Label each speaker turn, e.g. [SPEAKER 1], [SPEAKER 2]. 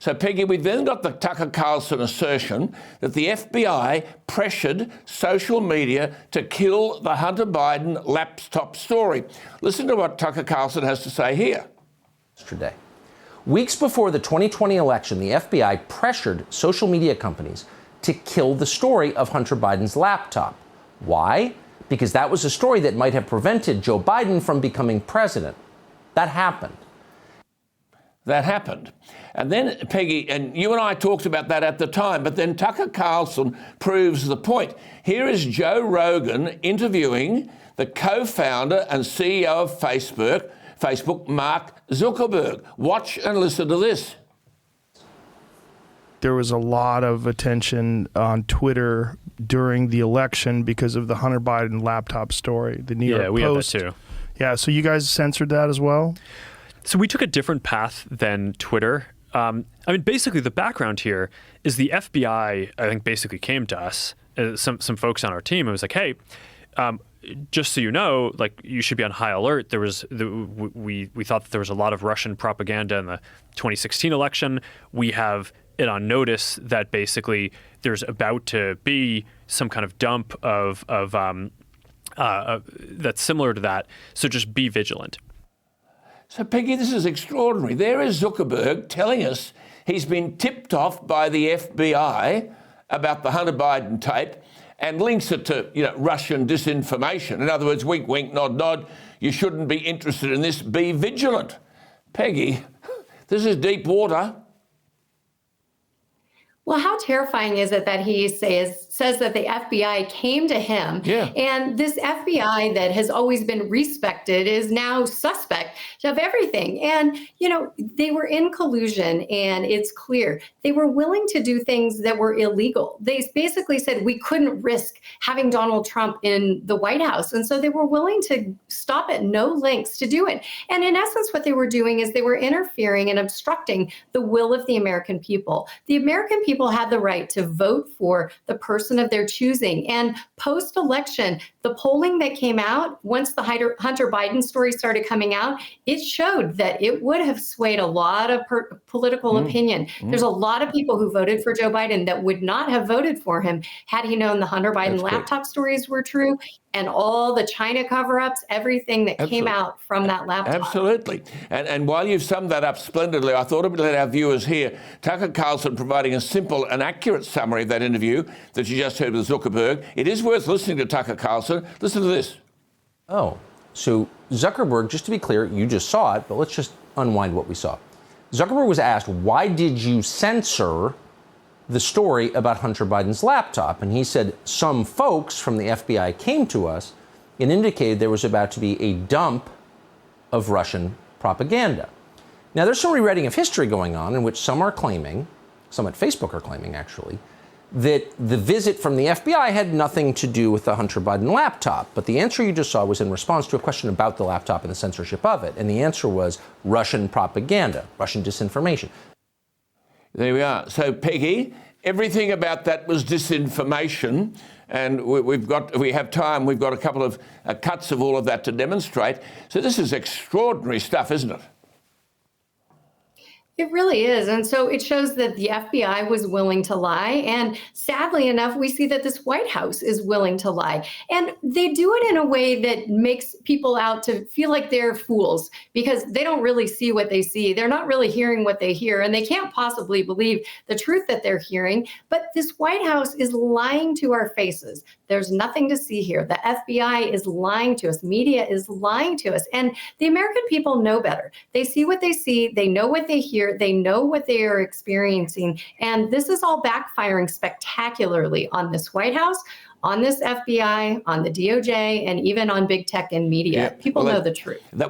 [SPEAKER 1] So, Peggy, we've then got the Tucker Carlson assertion that the FBI pressured social media to kill the Hunter Biden laptop story. Listen to what Tucker Carlson has to say here.
[SPEAKER 2] Yesterday, weeks before the 2020 election, the FBI pressured social media companies to kill the story of Hunter Biden's laptop. Why? Because that was a story that might have prevented Joe Biden from becoming president. That happened.
[SPEAKER 1] That happened. And then, Peggy, and you and I talked about that at the time, but then Tucker Carlson proves the point. Here is Joe Rogan interviewing the co-founder and CEO of Facebook, Mark Zuckerberg. Watch and listen to this.
[SPEAKER 3] There was a lot of attention on Twitter during the election because of the Hunter Biden laptop story. The New York Post.
[SPEAKER 4] Yeah, we have that too.
[SPEAKER 3] Yeah, so you guys censored that as well?
[SPEAKER 4] So we took a different path than Twitter. Basically the background here is the FBI, I think, basically came to us, some folks on our team, and was like, hey, just so you know, like, you should be on high alert. We thought that there was a lot of Russian propaganda in the 2016 election. We have it on notice that basically there's about to be some kind of dump of that's similar to that. So just be vigilant.
[SPEAKER 1] So, Peggy, this is extraordinary. There is Zuckerberg telling us he's been tipped off by the FBI about the Hunter Biden tape and links it to, Russian disinformation. In other words, wink, wink, nod, nod. You shouldn't be interested in this. Be vigilant. Peggy, this is deep water.
[SPEAKER 5] Well, how terrifying is it that he says that the FBI came to him, and this FBI that has always been respected is now suspect of everything. And, they were in collusion, and it's clear they were willing to do things that were illegal. They basically said we couldn't risk having Donald Trump in the White House. And so they were willing to stop at no lengths to do it. And in essence, what they were doing is they were interfering and obstructing the will of the American people. The American people had the right to vote for the person of their choosing. And post-election, the polling that came out, once the Hunter Biden story started coming out, it showed that it would have swayed a lot of political opinion. There's a lot of people who voted for Joe Biden that would not have voted for him had he known the Hunter Biden laptop stories were true and all the China cover-ups, everything that came out from that laptop.
[SPEAKER 1] Absolutely. And while you've summed that up splendidly, I thought I'd let our viewers hear Tucker Carlson providing a simple and accurate summary of that interview that you just heard with Zuckerberg. It is worth listening to Tucker Carlson. Listen to this.
[SPEAKER 2] Oh, so Zuckerberg, just to be clear, you just saw it, but let's just unwind what we saw. Zuckerberg was asked, why did you censor the story about Hunter Biden's laptop? And he said, some folks from the FBI came to us and indicated there was about to be a dump of Russian propaganda. Now, there's some rewriting of history going on in which some are claiming, some at Facebook are claiming actually, that the visit from the FBI had nothing to do with the Hunter Biden laptop. But the answer you just saw was in response to a question about the laptop and the censorship of it. And the answer was Russian propaganda, Russian disinformation.
[SPEAKER 1] There we are. So, Peggy, everything about that was disinformation, and we have time. We've got a couple of cuts of all of that to demonstrate. So this is extraordinary stuff, isn't it?
[SPEAKER 5] It really is. And so it shows that the FBI was willing to lie. And sadly enough, we see that this White House is willing to lie. And they do it in a way that makes people out to feel like they're fools because they don't really see what they see. They're not really hearing what they hear, and they can't possibly believe the truth that they're hearing. But this White House is lying to our faces. There's nothing to see here. The FBI is lying to us. Media is lying to us. And the American people know better. They see what they see. They know what they hear. They know what they are experiencing. And this is all backfiring spectacularly on this White House, on this FBI, on the DOJ, and even on big tech and media. People know the truth.